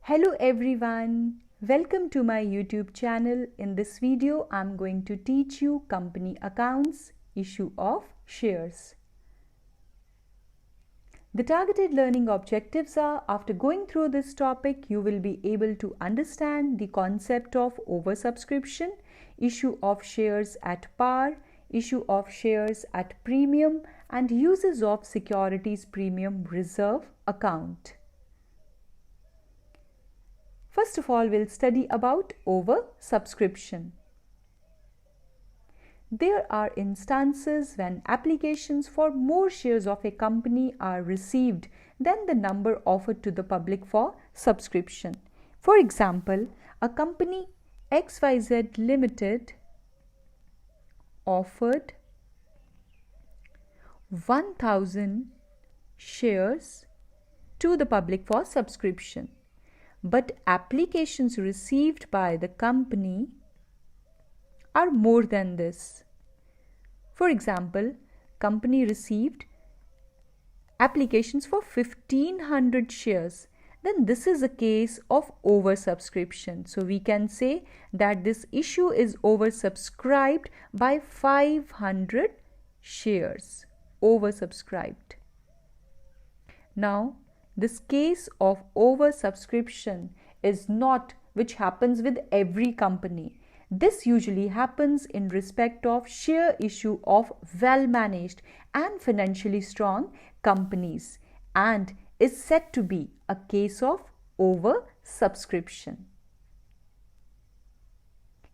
Hello everyone, welcome to my YouTube channel. In this video, I'm going to teach you company accounts, issue of shares. The targeted learning objectives are, after going through this topic, you will be able to understand the concept of oversubscription, issue of shares at par, issue of shares at premium, and uses of securities premium reserve account. First of all, we'll study about oversubscription. There are instances when applications for more shares of a company are received than the number offered to the public for subscription. For example, a company XYZ Limited offered 1000 shares to the public for subscription. But applications received by the company are more than this. For example, company received applications for 1500 shares. Then this is a case of oversubscription. So we can say that this issue is oversubscribed by 500 shares. Oversubscribed. Now, this case of oversubscription is not which happens with every company. This usually happens in respect of share issue of well-managed and financially strong companies and is said to be a case of oversubscription.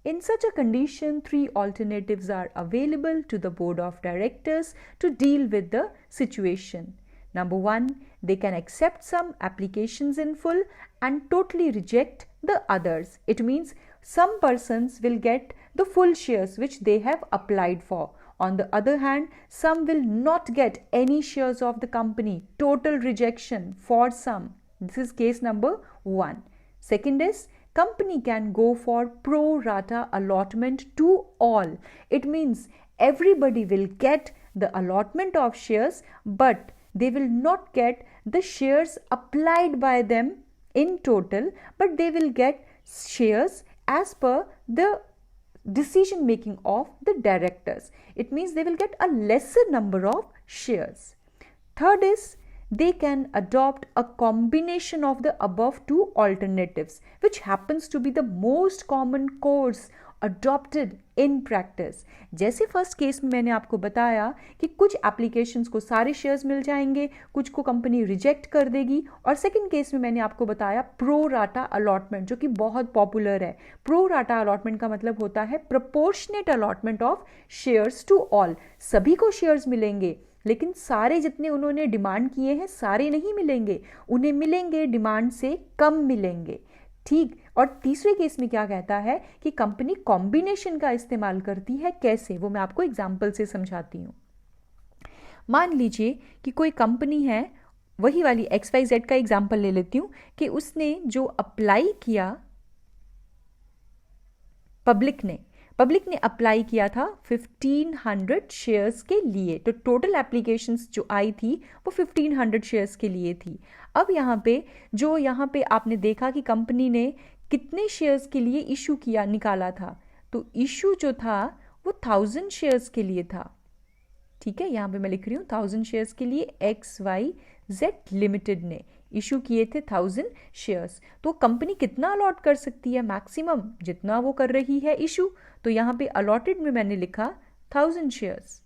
In such a condition, three alternatives are available to the board of directors to deal with the situation. Number one, they can accept some applications in full and totally reject the others. It means some persons will get the full shares which they have applied for. On the other hand, some will not get any shares of the company. Total rejection for some. This is case number one. Second is, company can go for pro rata allotment to all. It means everybody will get the allotment of shares, but they will not get the shares applied by them in total, but they will get shares as per the decision making of the directors. It means they will get a lesser number of shares. Third is, they can adopt a combination of the above two alternatives, which happens to be the most common course adopted in practice. जैसे first case में मैंने आपको बताया कि कुछ applications को सारे shares मिल जाएंगे, कुछ को कंपनी रिजेक्ट कर देगी, और सेकंड केस में मैंने आपको बताया प्रो राटा अलॉटमेंट, जो कि बहुत पॉपुलर है. प्रो राटा अलॉटमेंट का मतलब होता है proportionate allotment of shares to all. सभी को शेयर्स मिलेंगे, लेकिन सारे जितने उन्होंने डिमांड किए हैं सारे नहीं मिलेंगे, उन्हें मिलेंगे डिमांड से कम मिलेंगे. ठीक. और तीसरे केस में क्या कहता है कि कंपनी कॉम्बिनेशन का इस्तेमाल करती है. कैसे, वो मैं आपको एग्जांपल से समझाती हूँ. मान लीजिए कि कोई कंपनी है, वही वाली XYZ का एग्जांपल ले लेती हूँ, कि उसने जो अप्लाई किया, पब्लिक ने अप्लाई किया था 1500 शेयर्स के लिए. तो टोटल एप्लीकेशंस जो आई थी वो 1500 शेयर्स के लिए थी. अब यहाँ पे आपने देखा कि कंपनी ने कितने शेयर्स के लिए इशू किया, निकाला था. तो इशू जो था वो 1000 शेयर्स के लिए था. ठीक है, यहाँ पे मैं लिख रही हूँ 1000 शेयर्स के लिए XYZ लिमिटेड ने इशू किए थे 1000 शेयर्स. तो कंपनी कितना अलॉट कर सकती है? मैक्सिमम जितना वो कर रही है इशू. तो यहाँ पे अलॉटेड में मैंने लिखा 1000 शेयर्स.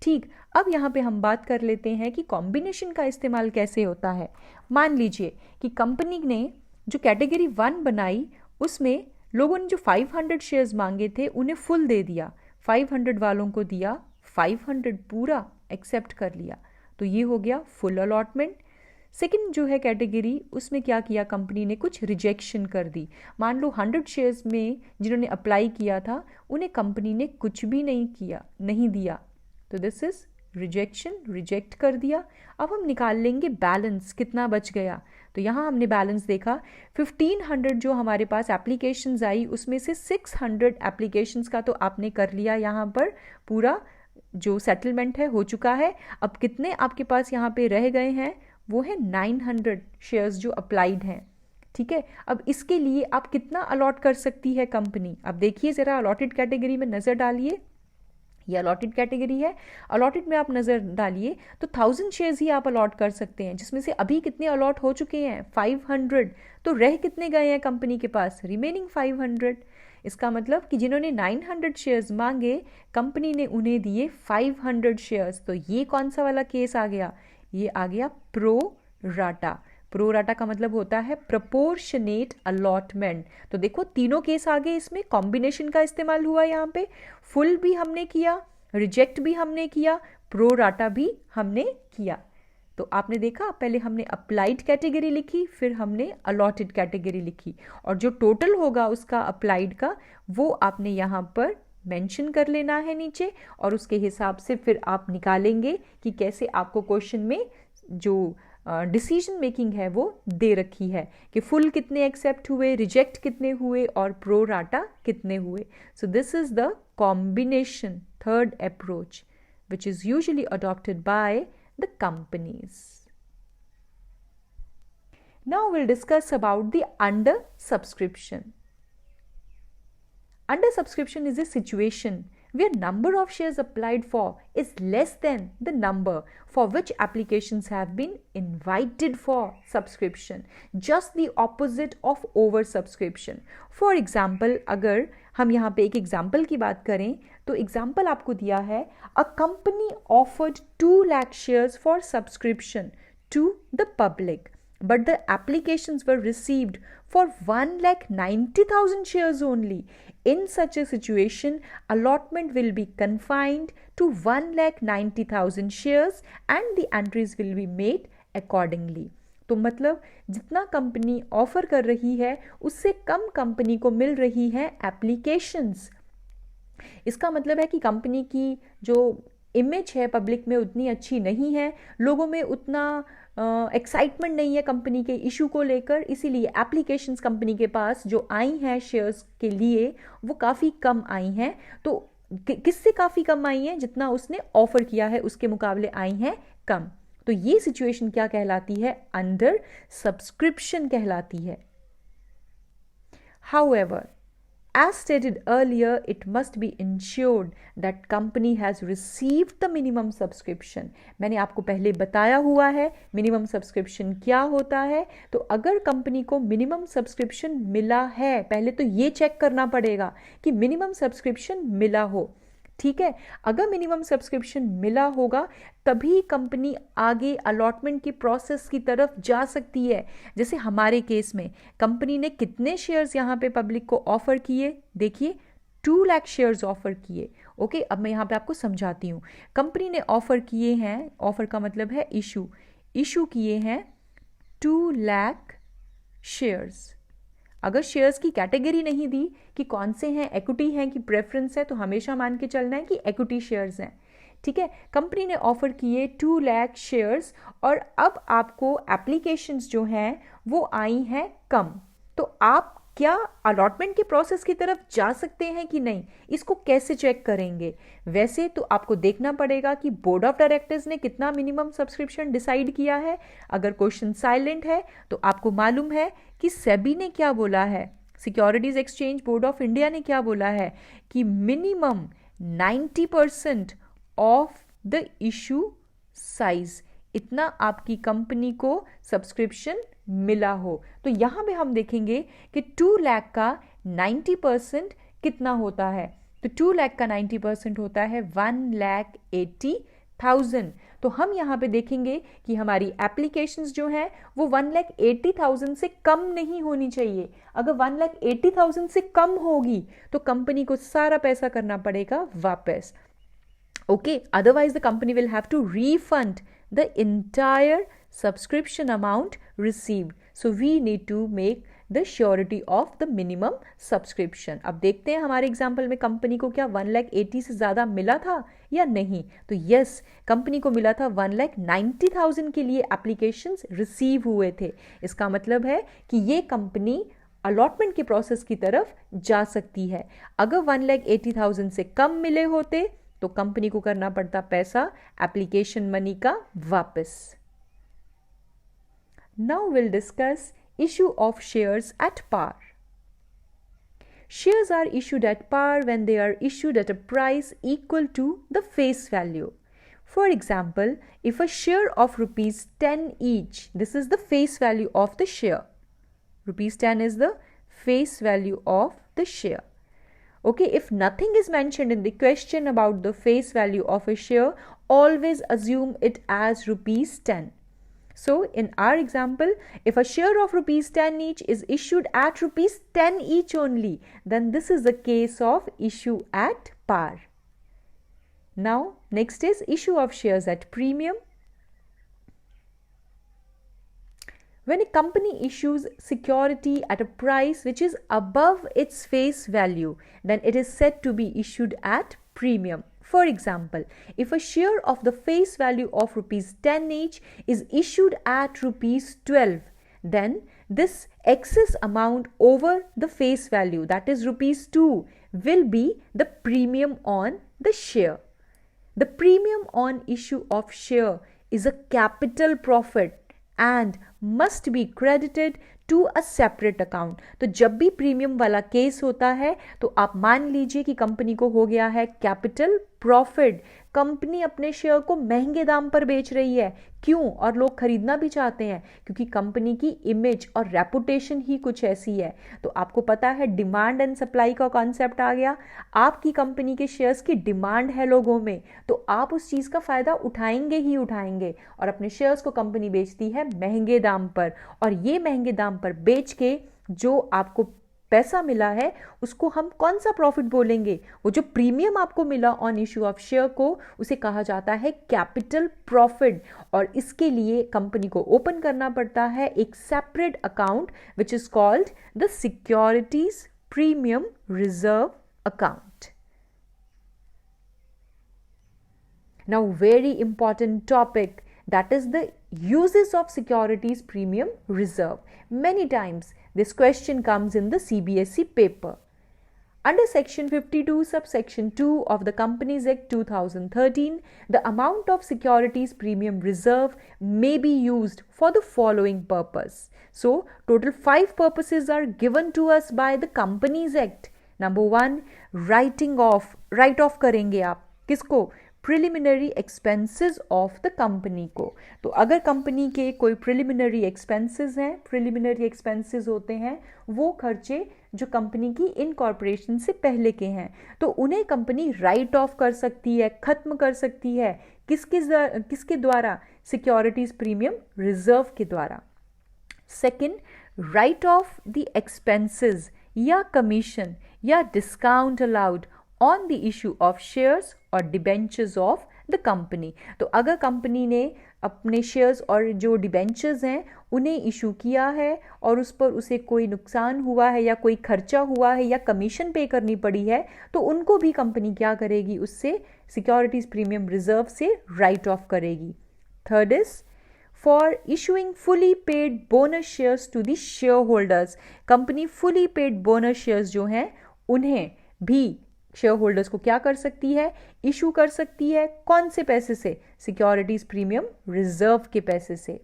ठीक. अब यहाँ पे हम बात कर लेते हैं कि कॉम्बिनेशन का इस्तेमाल कैसे होता है. मान लीजिए कि कंपनी ने जो कैटेगरी 1 बनाई, उसमें लोगों ने जो 500 शेयर्स मांगे थे उन्हें फुल दे दिया. 500 वालों को दिया 500 पूरा एक्सेप्ट कर लिया. तो ये हो गया फुल अलॉटमेंट. सेकंड जो है कैटेगरी, उसमें क्या किया कंपनी ने, कुछ रिजेक्शन कर दी. मान लो 100 शेयर्स में जिन्होंने अप्लाई किया था उन्हें कंपनी ने कुछ भी नहीं दिया. तो दिस इज रिजेक्शन, रिजेक्ट कर दिया. अब हम निकाल लेंगे बैलेंस, कितना बच गया. तो यहाँ हमने बैलेंस देखा 1500 जो हमारे पास एप्लीकेशंस आई, उसमें से 600 एप्लीकेशंस का तो आपने कर लिया, यहाँ पर पूरा जो सेटलमेंट है हो चुका है. अब कितने आपके पास यहाँ पे रह गए हैं, वो है 900 शेयर्स जो अप्लाइड हैं. ठीक है। अब इसके लिए आप कितना अलॉट कर सकती है कंपनी, अब देखिए ज़रा अलॉटेड कैटेगरी में नज़र डालिए, ये अलॉटेड कैटेगरी है, अलॉटेड में आप नज़र डालिए तो 1000 शेयर्स ही आप अलॉट कर सकते हैं, जिसमें से अभी कितने अलॉट हो चुके हैं 500, तो रह कितने गए हैं कंपनी के पास, रिमेनिंग 500। इसका मतलब कि जिन्होंने 900 शेयर्स मांगे कंपनी ने उन्हें दिए 500 शेयर्स, तो ये कौन सा वाला केस आ गया, ये आ गया प्रो राटा। प्रो राटा का मतलब होता है प्रोपोर्शनेट अलॉटमेंट। तो देखो तीनों केस आ गए, इसमें कॉम्बिनेशन का इस्तेमाल हुआ, यहाँ पे फुल भी हमने किया, रिजेक्ट भी हमने किया, प्रो राटा भी हमने किया। तो आपने देखा पहले हमने अप्लाइड कैटेगरी लिखी, फिर हमने अलॉटेड कैटेगरी लिखी, और जो टोटल होगा उसका अप्लाइड का वो आपने यहाँ पर मेंशन कर लेना है नीचे, और उसके हिसाब से फिर आप निकालेंगे कि कैसे आपको क्वेश्चन में जो डिसीजन मेकिंग है वो दे रखी है कि फुल कितने एक्सेप्ट हुए, रिजेक्ट कितने हुए और प्रो राटा कितने हुए। So this is the combination third approach which is usually adopted by the companies. Now we'll discuss about the under subscription. Under subscription is a situation where number of shares applied for is less than the number for which applications have been invited for subscription, just the opposite of oversubscription. For example, अगर हम यहाँ पे एक example की बात करें तो example आपको दिया है, a company offered 2 lakh shares for subscription to the public, but the applications were received for 1,90,000 shares only. In such a situation, allotment will be confined to 1,90,000 shares and the entries will be made accordingly. तो मतलब जितना company offer कर रही है उससे कम company को मिल रही है एप्लीकेशंस। इसका मतलब है कि कंपनी की जो इमेज है पब्लिक में उतनी अच्छी नहीं है, लोगों में उतना एक्साइटमेंट नहीं है कंपनी के इशू को लेकर, इसीलिए एप्लीकेशंस कंपनी के पास जो आई हैं शेयर्स के लिए वो काफ़ी कम आई हैं। तो किससे काफ़ी कम आई हैं, जितना उसने ऑफर किया है उसके मुकाबले आई हैं कम। तो ये सिचुएशन क्या कहलाती है, अंडर सब्सक्रिप्शन कहलाती है। However, as stated earlier, it must be ensured that company has received the minimum subscription. मैंने आपको पहले बताया हुआ है मिनिमम सब्सक्रिप्शन क्या होता है। तो अगर कंपनी को मिनिमम सब्सक्रिप्शन मिला है, पहले तो ये चेक करना पड़ेगा कि मिनिमम सब्सक्रिप्शन मिला हो, ठीक है। अगर मिनिमम सब्सक्रिप्शन मिला होगा तभी कंपनी आगे अलॉटमेंट की प्रोसेस की तरफ जा सकती है। जैसे हमारे केस में कंपनी ने कितने शेयर्स यहाँ पे पब्लिक को ऑफर किए, देखिए 2 लाख शेयर्स ऑफर किए। ओके, अब मैं यहाँ पे आपको समझाती हूँ। कंपनी ने ऑफर किए हैं, ऑफर का मतलब है इशू किए हैं 2 लाख शेयर्स। अगर शेयर्स की कैटेगरी नहीं दी कि कौन से हैं, इक्विटी हैं कि प्रेफरेंस है, तो हमेशा मान के चलना है कि इक्विटी शेयर्स हैं, ठीक है। कंपनी ने ऑफर किए 2 लाख शेयर्स और अब आपको एप्लीकेशंस जो हैं वो आई हैं कम, तो आप क्या अलॉटमेंट के प्रोसेस की तरफ जा सकते हैं कि नहीं, इसको कैसे चेक करेंगे। वैसे तो आपको देखना पड़ेगा कि बोर्ड ऑफ डायरेक्टर्स ने कितना मिनिमम सब्सक्रिप्शन डिसाइड किया है। अगर क्वेश्चन साइलेंट है तो आपको मालूम है कि सेबी ने क्या बोला है, securities exchange board of India ने क्या बोला है कि minimum 90% of the issue size, इतना आपकी कंपनी को सब्सक्रिप्शन मिला हो। तो यहाँ पे हम देखेंगे कि 2 लाख का 90% कितना होता है, तो 2 लाख का 90% होता है 1,80,000। तो हम यहाँ पे देखेंगे कि हमारी एप्लीकेशंस जो हैं वो 1,80,000 से कम नहीं होनी चाहिए। अगर 1,80,000 से कम होगी तो कंपनी को सारा पैसा करना पड़ेगा वापस, okay. Otherwise the company will have to refund the entire subscription amount received. So we need to make the surety of the minimum subscription. अब देखते हैं हमारे एग्जाम्पल में कंपनी को क्या 1,80,000 से ज़्यादा मिला था या नहीं। तो यस, कंपनी को मिला था 1,90,000 के लिए एप्लीकेशंस रिसीव हुए थे। इसका मतलब है कि ये कंपनी अलॉटमेंट के प्रोसेस की तरफ जा सकती है। अगर 1,80,000 से कम मिले होते तो कंपनी को करना पड़ता पैसा एप्लीकेशन मनी का वापस। Now will discuss issue of shares at par. Shares are issued at par when they are issued at a price equal to the face value. For example, if a share of rupees 10 each, this is the face value of the share. Rupees 10 is the face value of the share. Okay, if nothing is mentioned in the question about the face value of a share, always assume it as rupees 10. So in our example, if a share of rupees 10 each is issued at rupees 10 each only, then this is the case of issue at par. Now next is issue of shares at premium. When a company issues security at a price which is above its face value, then it is said to be issued at premium. For example, if a share of the face value of rupees 10 each is issued at rupees 12, then this excess amount over the face value, that is rupees 2, will be the premium on the share. The premium on issue of share is a capital profit and must be credited to a separate account. तो जब भी premium वाला case होता है तो आप मान लीजिए कि कंपनी को हो गया है कैपिटल प्रॉफिट, कंपनी अपने शेयर को महंगे दाम पर बेच रही है। क्यों? और लोग खरीदना भी चाहते हैं क्योंकि कंपनी की इमेज और रेपुटेशन ही कुछ ऐसी है। तो आपको पता है डिमांड एंड सप्लाई का कॉन्सेप्ट आ गया। आपकी कंपनी के शेयर्स की डिमांड है लोगों में, तो आप उस चीज़ का फ़ायदा उठाएंगे ही उठाएंगे और अपने शेयर्स को कंपनी बेचती है महंगे दाम पर, और ये महंगे दाम पर बेच के जो आपको पैसा मिला है उसको हम कौन सा प्रॉफिट बोलेंगे? वो जो प्रीमियम आपको मिला ऑन इश्यू ऑफ शेयर को उसे कहा जाता है कैपिटल प्रॉफिट, और इसके लिए कंपनी को ओपन करना पड़ता है एक separate account which is called the securities premium reserve account. Now very important topic, that is the uses of securities premium reserve. Many times this question comes in the CBSE paper. Under section 52 subsection 2 of the Companies Act 2013, the amount of securities premium reserve may be used for the following purpose. So total 5 purposes are given to us by the Companies Act. Number 1, write off करेंगे आप किसको? Preliminary expenses of the company को. तो अगर company के कोई preliminary expenses हैं, preliminary expenses होते हैं वो खर्चे जो कंपनी की इनकॉर्पोरेशन से पहले के हैं, तो उन्हें कंपनी राइट ऑफ कर सकती है, खत्म कर सकती है. किसके द्वारा? सिक्योरिटीज प्रीमियम रिजर्व के द्वारा. Second, right of the expenses या कमीशन या discount allowed on the issue of shares or debentures of the company. तो अगर कंपनी ने अपने शेयर्स और जो डिबेंचर्स हैं उन्हें इशू किया है और उस पर उसे कोई नुकसान हुआ है या कोई खर्चा हुआ है या कमीशन पे करनी पड़ी है, तो उनको भी कंपनी क्या करेगी? उससे सिक्योरिटीज प्रीमियम रिजर्व से राइट ऑफ करेगी. Third is for issuing fully paid bonus shares to the share holders. Company fully paid bonus shares जो हैं उन्हें भी शेयर होल्डर्स को क्या कर सकती है? इशू कर सकती है. कौन से पैसे से? सिक्योरिटीज प्रीमियम रिजर्व के पैसे से.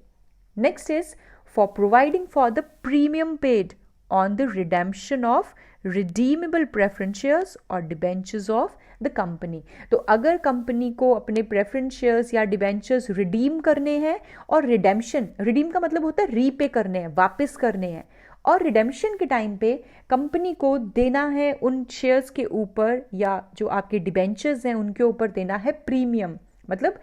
Next is for providing for the premium paid on the redemption of redeemable preference shares और डिबेंचर्स ऑफ द कंपनी. तो अगर कंपनी को अपने प्रेफरेंस शेयर्स या डिबेंचर्स रिडीम करने हैं, और रिडीम का मतलब होता है रीपे करने हैं, वापस करने हैं, और रिडेम्पशन के टाइम पे कंपनी को देना है उन शेयर्स के ऊपर या जो आपके डिबेंचर्स हैं उनके ऊपर देना है प्रीमियम. मतलब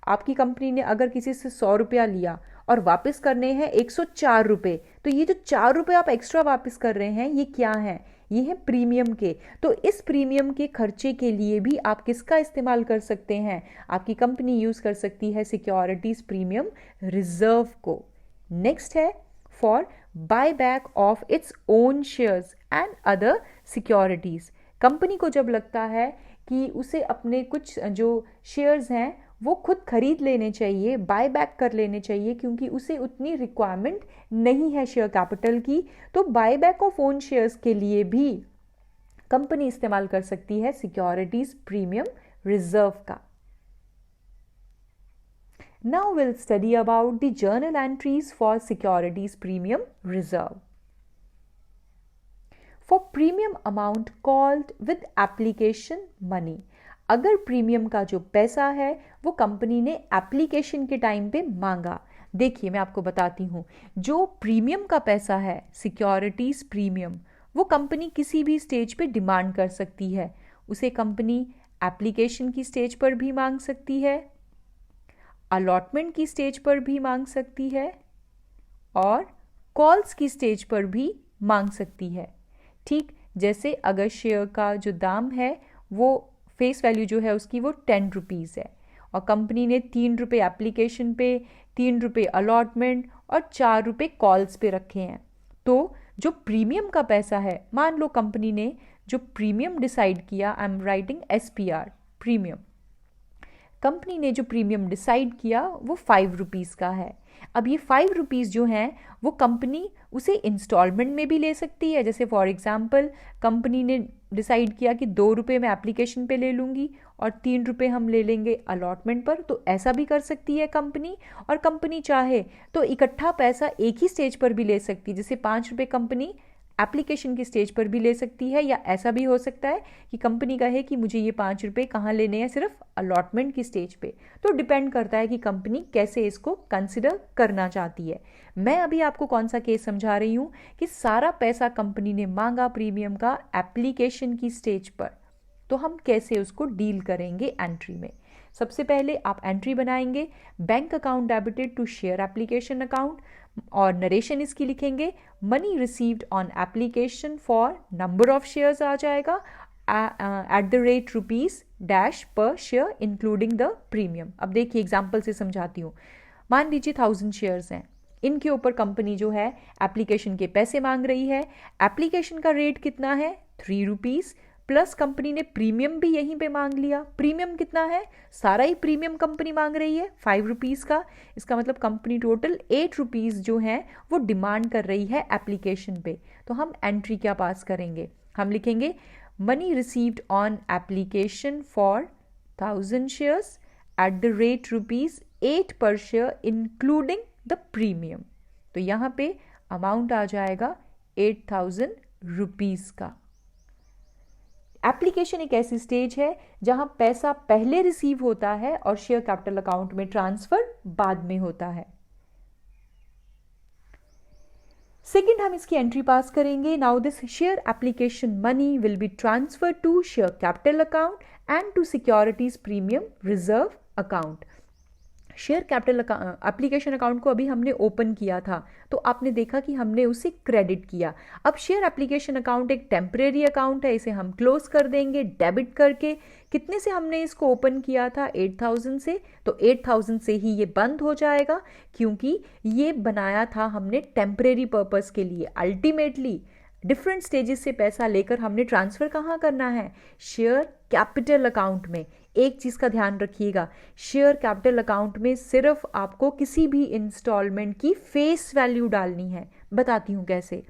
आपकी कंपनी ने अगर किसी से 100 रुपया लिया और वापस करने हैं 104 रुपये, तो ये जो 4 रुपये आप एक्स्ट्रा वापस कर रहे हैं ये क्या हैं? ये है प्रीमियम के. तो इस प्रीमियम के खर्चे के लिए भी आप किसका इस्तेमाल कर सकते हैं? आपकी कंपनी यूज़ कर सकती है सिक्योरिटीज प्रीमियम रिजर्व को. नेक्स्ट है for buyback of its own shares and other securities. Company को जब लगता है कि उसे अपने कुछ जो शेयर्स हैं वो खुद खरीद लेने चाहिए, बाय बैक कर लेने चाहिए, क्योंकि उसे उतनी रिक्वायरमेंट नहीं है शेयर कैपिटल की, तो buy back of own shares के लिए भी कंपनी इस्तेमाल कर सकती है सिक्योरिटीज प्रीमियम रिजर्व का. Now we'll study about the journal entries for securities premium reserve. For premium amount called with application money, अगर प्रीमियम का जो पैसा है वो कंपनी ने एप्लीकेशन के टाइम पे मांगा, देखिए मैं आपको बताती हूँ, जो प्रीमियम का पैसा है सिक्योरिटीज प्रीमियम, वो कंपनी किसी भी स्टेज पे डिमांड कर सकती है। उसे कंपनी एप्लीकेशन की स्टेज पर भी मांग सकती है, अलॉटमेंट की स्टेज पर भी मांग सकती है और कॉल्स की स्टेज पर भी मांग सकती है। ठीक जैसे अगर शेयर का जो दाम है वो फेस वैल्यू जो है उसकी वो 10 रुपीज़ है और कंपनी ने 3 रुपये एप्लीकेशन पे, 3 रुपये अलॉटमेंट और 4 रुपये कॉल्स पे रखे हैं, तो जो प्रीमियम का पैसा है, मान लो कंपनी ने जो प्रीमियम डिसाइड किया, I am writing SPR premium, company ने जो प्रीमियम डिसाइड किया वो 5 रुपीज़ का है। अब ये 5 रुपीज़ जो हैं वो कंपनी उसे इंस्टॉलमेंट में भी ले सकती है। जैसे फॉर एग्जांपल कंपनी ने डिसाइड किया कि 2 रुपये मैं एप्लीकेशन पे ले लूँगी और 3 रुपये हम ले लेंगे अलॉटमेंट पर, तो ऐसा भी कर सकती है कंपनी। और कंपनी चाहे तो इकट्ठा पैसा एक ही स्टेज पर भी ले सकती है, जैसे 5 रुपये कंपनी एप्लीकेशन की स्टेज पर भी ले सकती है, या ऐसा भी हो सकता है कि कंपनी कहे कि मुझे ये 5 रुपये कहाँ लेने हैं, सिर्फ अलॉटमेंट की स्टेज पे। तो डिपेंड करता है कि कंपनी कैसे इसको कंसिडर करना चाहती है। मैं अभी आपको कौन सा केस समझा रही हूँ कि सारा पैसा कंपनी ने मांगा प्रीमियम का एप्लीकेशन की स्टेज पर, तो हम कैसे उसको डील करेंगे एंट्री में। सबसे पहले आप एंट्री बनाएंगे, bank account debited to share application account, और नरेशन इसकी लिखेंगे money received on application for number of shares आ जाएगा at the rate rupees dash पर शेयर इंक्लूडिंग द प्रीमियम। अब देखिए एग्जाम्पल से समझाती हूँ। मान लीजिए 1000 शेयर्स हैं, इनके ऊपर कंपनी जो है एप्लीकेशन के पैसे मांग रही है। एप्लीकेशन का रेट कितना है 3 रुपीज़, प्लस कंपनी ने प्रीमियम भी यहीं पे मांग लिया। प्रीमियम कितना है, सारा ही प्रीमियम कंपनी मांग रही है 5 रुपीज़ का। इसका मतलब कंपनी टोटल 8 रुपीज़ जो है वो डिमांड कर रही है एप्लीकेशन पे। तो हम एंट्री क्या पास करेंगे, हम लिखेंगे money received on application for 1000 shares at the rate ₹8 पर शेयर इंक्लूडिंग द प्रीमियम। तो यहाँ पे अमाउंट आ जाएगा 8000 रुपीज़ का। एप्लीकेशन एक ऐसी स्टेज है जहां पैसा पहले रिसीव होता है और शेयर कैपिटल अकाउंट में ट्रांसफर बाद में होता है। सेकेंड हम इसकी एंट्री पास करेंगे। Now this share application money will be transfer to share capital account and to securities premium reserve account. Share capital application account को अभी हमने ओपन किया था, तो आपने देखा कि हमने उसे क्रेडिट किया। अब शेयर एप्लीकेशन अकाउंट एक टेम्परेरी अकाउंट है, इसे हम क्लोज कर देंगे डेबिट करके। कितने से हमने इसको ओपन किया था, 8000 से, तो 8000 से ही ये बंद हो जाएगा, क्योंकि ये बनाया था हमने टेम्परेरी पर्पस के लिए। अल्टीमेटली डिफरेंट स्टेजेस से पैसा लेकर हमने ट्रांसफ़र कहाँ करना है, शेयर कैपिटल अकाउंट में। एक चीज़ का ध्यान रखिएगा, शेयर कैपिटल अकाउंट में सिर्फ आपको किसी भी इंस्टॉलमेंट की फेस वैल्यू डालनी है। बताती हूँ कैसे।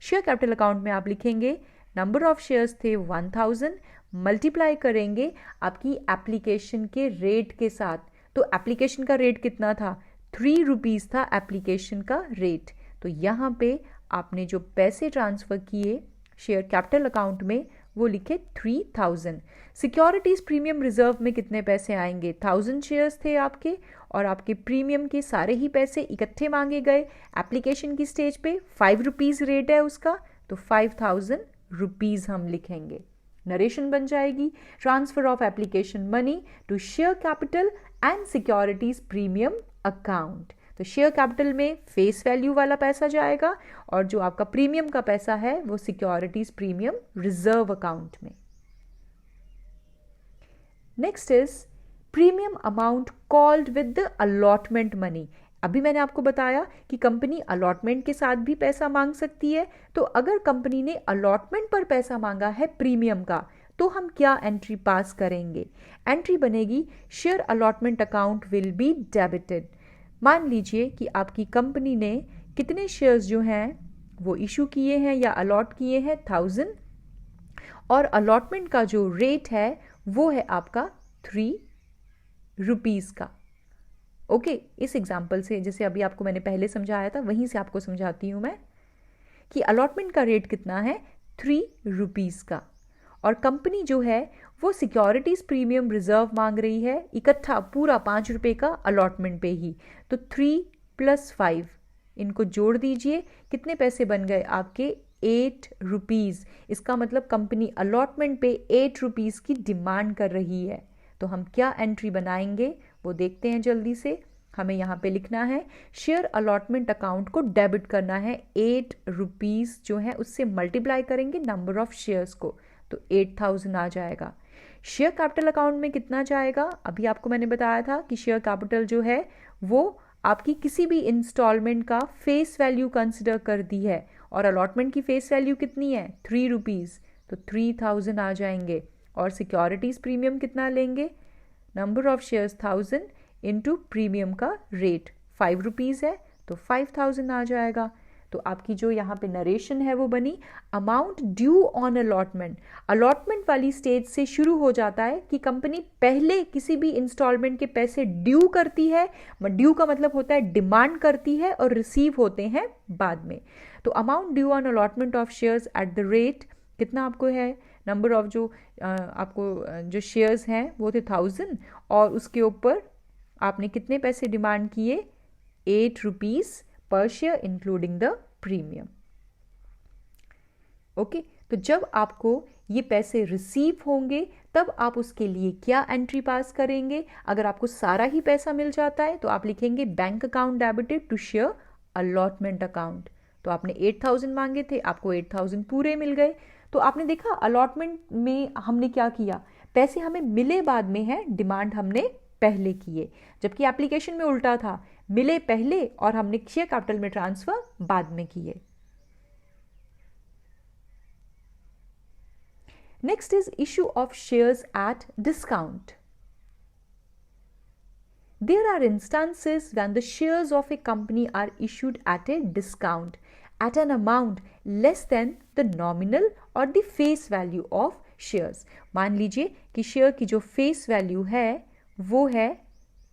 शेयर कैपिटल अकाउंट में आप लिखेंगे नंबर ऑफ शेयर्स थे 1000, मल्टीप्लाई करेंगे आपकी एप्लीकेशन के रेट के साथ। तो एप्लीकेशन का रेट कितना था, 3 रुपीज़ था एप्लीकेशन का रेट। तो यहाँ पे आपने जो पैसे ट्रांसफ़र किए शेयर कैपिटल अकाउंट में वो लिखे 3000। सिक्योरिटीज़ प्रीमियम रिजर्व में कितने पैसे आएंगे, 1000 शेयर्स थे आपके और आपके प्रीमियम के सारे ही पैसे इकट्ठे मांगे गए। एप्लीकेशन की स्टेज पे 5 रुपीज़ रेट है उसका, तो 5000 रुपीज़ हम लिखेंगे। नरेशन बन जाएगी transfer of application money to share capital and securities premium account. तो शेयर कैपिटल में फेस वैल्यू वाला पैसा जाएगा और जो आपका प्रीमियम का पैसा है वो सिक्योरिटीज प्रीमियम रिजर्व अकाउंट में। Next is premium amount called with the allotment money. अभी मैंने आपको बताया कि कंपनी अलॉटमेंट के साथ भी पैसा मांग सकती है, तो अगर कंपनी ने अलॉटमेंट पर पैसा मांगा है प्रीमियम का, तो हम क्या एंट्री पास करेंगे। एंट्री बनेगी share allotment account will be debited. मान लीजिए कि आपकी कंपनी ने कितने शेयर्स जो हैं वो इशू किए हैं या अलॉट किए हैं 1000, और अलॉटमेंट का जो रेट है वो है आपका 3 रुपीज़ का। ओके, इस एग्जाम्पल से, जैसे अभी आपको मैंने पहले समझाया था, वहीं से आपको समझाती हूँ मैं कि अलॉटमेंट का रेट कितना है, 3 रुपीज़ का, और कंपनी जो है वो सिक्योरिटीज़ प्रीमियम रिजर्व मांग रही है इकट्ठा पूरा 5 रुपये का अलॉटमेंट पे ही। तो 3 + 5 इनको जोड़ दीजिए, कितने पैसे बन गए आपके, 8 रुपीज़। इसका मतलब कंपनी अलॉटमेंट पे 8 रुपीज़ की डिमांड कर रही है। तो हम क्या एंट्री बनाएंगे वो देखते हैं जल्दी से। हमें यहाँ पे लिखना है शेयर अलॉटमेंट अकाउंट को डेबिट करना है, 8 रुपीज़ जो है उससे मल्टीप्लाई करेंगे नंबर ऑफ शेयर्स को, तो 8000 आ जाएगा। शेयर कैपिटल अकाउंट में कितना जाएगा, अभी आपको मैंने बताया था कि शेयर कैपिटल जो है वो आपकी किसी भी इंस्टॉलमेंट का फेस वैल्यू कंसिडर कर दी है, और अलॉटमेंट की फेस वैल्यू कितनी है, 3 रुपीज़, तो 3000 आ जाएंगे। और सिक्योरिटीज़ प्रीमियम कितना लेंगे, number of shares 1000 into premium का रेट 5 रुपीज़ है, तो 5000 आ जाएगा। तो आपकी जो यहाँ पे नरेशन है वो बनी, amount due on allotment. Allotment वाली स्टेज से शुरू हो जाता है कि कंपनी पहले किसी भी इंस्टॉलमेंट के पैसे ड्यू करती है, ड्यू का मतलब होता है डिमांड करती है, और रिसीव होते हैं बाद में। तो amount due on allotment of shares at the rate कितना आपको है, नंबर ऑफ जो आपको जो शेयर्स हैं वो थे 1000, और उसके ऊपर आपने कितने पैसे डिमांड किए, 8 रुपीज़ पर share including the premium. Okay, तो जब आपको ये पैसे रिसीव होंगे तब आप उसके लिए क्या एंट्री पास करेंगे। अगर आपको सारा ही पैसा मिल जाता है तो आप लिखेंगे bank account debited to share allotment account. तो आपने 8000 मांगे थे, आपको 8000 पूरे मिल गए। तो आपने देखा अलॉटमेंट में हमने क्या किया, पैसे हमें मिले बाद में है, डिमांड हमने पहले किए, जबकि एप्लीकेशन में उल्टा था, मिले पहले और हमने शेयर कैपिटल में ट्रांसफर बाद में किए। Next is issue of shares at discount. There are instances when the shares of a company are issued at a discount at an amount less than the nominal or the face value of shares. मान लीजिए कि share की जो face value है वो है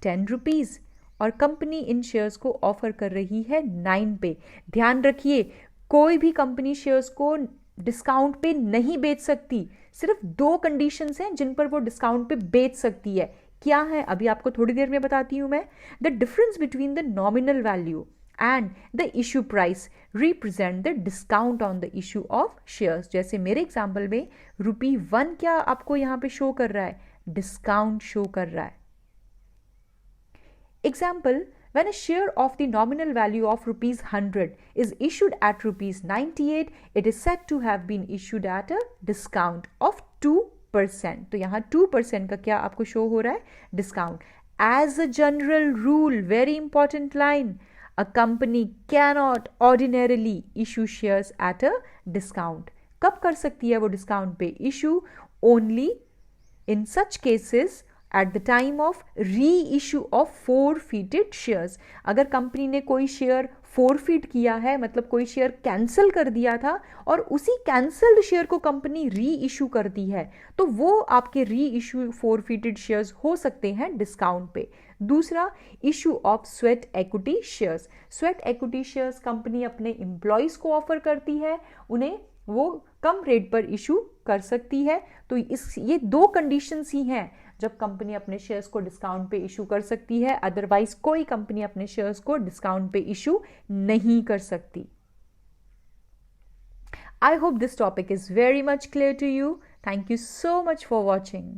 10 rupees और company इन shares को ऑफर कर रही है 9 पे। ध्यान रखिए, कोई भी कंपनी शेयर्स को डिस्काउंट पे नहीं बेच सकती। सिर्फ 2 कंडीशंस हैं जिन पर वो डिस्काउंट पे बेच सकती है। क्या है अभी आपको थोड़ी देर में बताती हूं मैं। The difference between the nominal value and the issue price represent the discount on the issue of shares. जैसे मेरे एग्जाम्पल में ₹1 क्या आपको यहां पे शो कर रहा है, डिस्काउंट शो कर रहा है। Example, when a share of the nominal value of ₹100 is issued at ₹98, it is said to have been issued at a discount of 2%। तो यहाँ 2% का क्या आपको शो हो रहा है, discount. As a general rule, very important line, a company cannot ordinarily issue shares at a discount. कब कर सकती है वो डिस्काउंट पे issue, only in such cases at the time of re issue of forfeited shares. अगर company ने कोई share forfeit किया है, मतलब कोई शेयर कैंसिल कर दिया था और उसी कैंसल्ड शेयर को कंपनी री इशू करती है, तो वो आपके री इशू forfeited शेयर्स हो सकते हैं डिस्काउंट पे। दूसरा, issue of sweat equity shares. Sweat equity shares company अपने एम्प्लॉयज को ऑफर करती है, उन्हें वो कम रेट पर इशू कर सकती है। तो ये 2 कंडीशंस ही हैं जब कंपनी अपने शेयर्स को डिस्काउंट पे इशू कर सकती है, अदरवाइज कोई कंपनी अपने शेयर्स को डिस्काउंट पे इशू नहीं कर सकती। I hope this topic is very much clear to you. Thank you so much for watching.